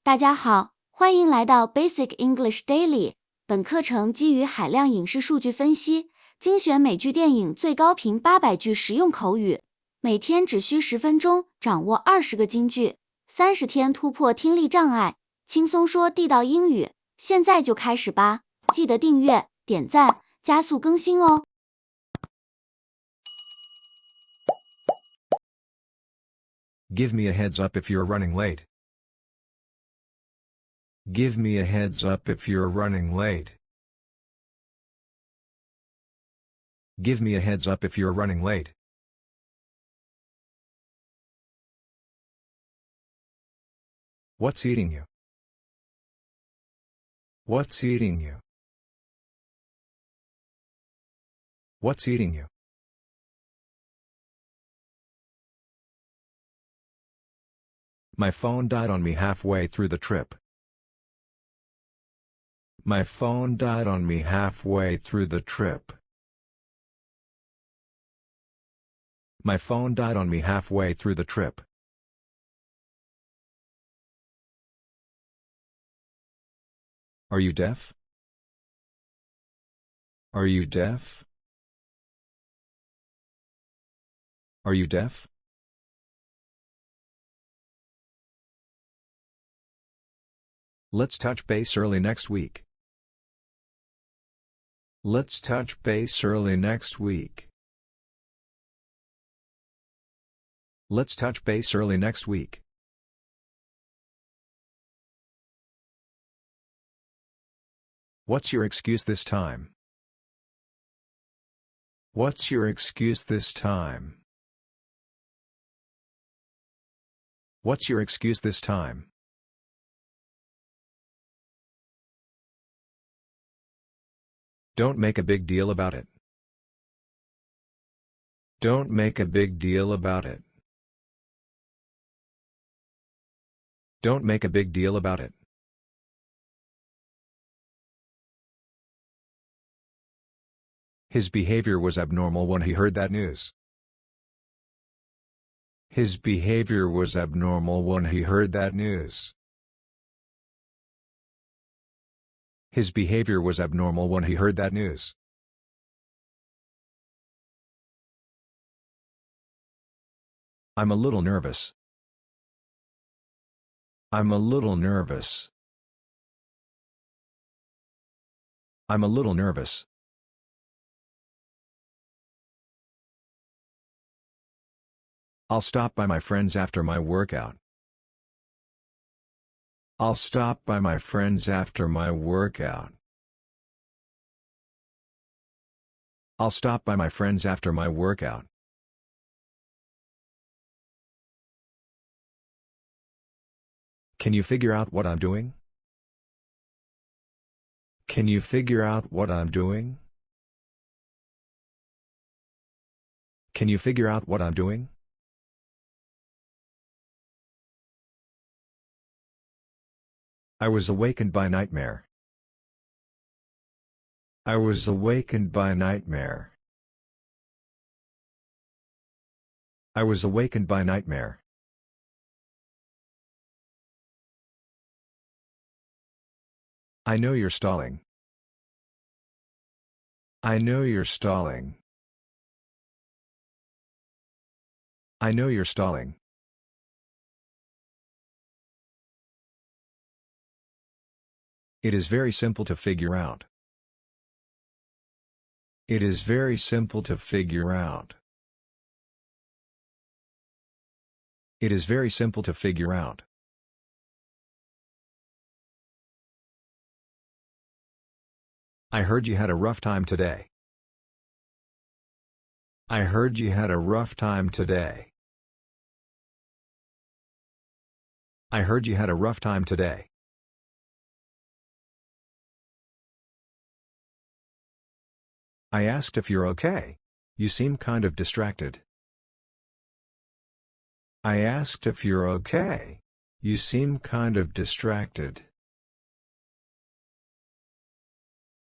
大家好，欢迎来到 Basic English Daily。本课程基于海量影视数据分析，精选美剧电影最高频800句实用口语，每天只需10分钟，掌握20个金句，30天突破听力障碍，轻松说地道英语。现在就开始吧！记得订阅、点赞，加速更新哦。Give me a heads up if you're running late. Give me a heads up if you're running late. Give me a heads up if you're running late. What's eating you? What's eating you? What's eating you? My phone died on me halfway through the trip. My phone died on me halfway through the trip. My phone died on me halfway through the trip. Are you deaf? Are you deaf? Are you deaf? Let's touch base early next week. Let's touch base early next week. Let's touch base early next week. What's your excuse this time? What's your excuse this time? What's your excuse this time? Don't make a big deal about it. Don't make a big deal about it. Don't make a big deal about it. His behavior was abnormal when he heard that news. His behavior was abnormal when he heard that news. His behavior was abnormal when he heard that news. I'm a little nervous. I'm a little nervous. I'm a little nervous. I'll stop by my friends after my workout. I'll stop by my friends after my workout. I'll stop by my friends after my workout. Can you figure out what I'm doing? Can you figure out what I'm doing? Can you figure out what I'm doing? I was awakened by nightmare. I was awakened by nightmare. I was awakened by nightmare. I know you're stalling. I know you're stalling. I know you're stalling. It is very simple to figure out. It is very simple to figure out. It is very simple to figure out. I heard you had a rough time today. I heard you had a rough time today. I heard you had a rough time today. I asked if you're okay. You seem kind of distracted. I asked if you're okay. You seem kind of distracted.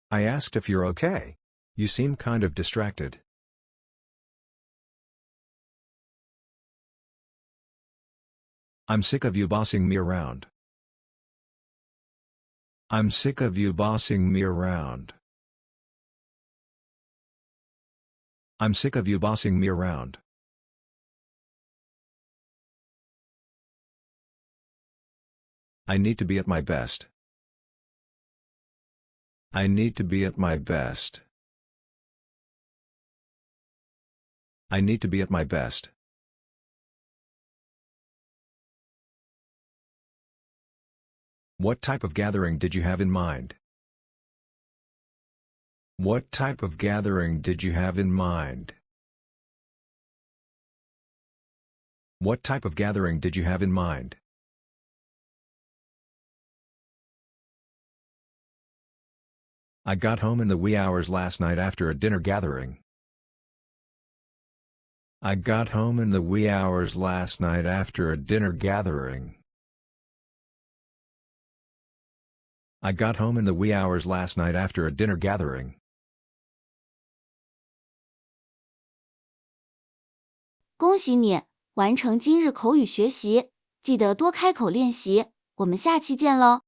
I asked if you're okay. You seem kind of distracted. I'm sick of you bossing me around. I'm sick of you bossing me around. I'm sick of you bossing me around. I need to be at my best. I need to be at my best. I need to be at my best. What type of gathering did you have in mind? What type of gathering did you have in mind? What type of gathering did you have in mind? I got home in the wee hours last night after a dinner gathering. I got home in the wee hours last night after a dinner gathering. I got home in the wee hours last night after a dinner gathering. 恭喜你，完成今日口语学习，记得多开口练习，我们下期见喽。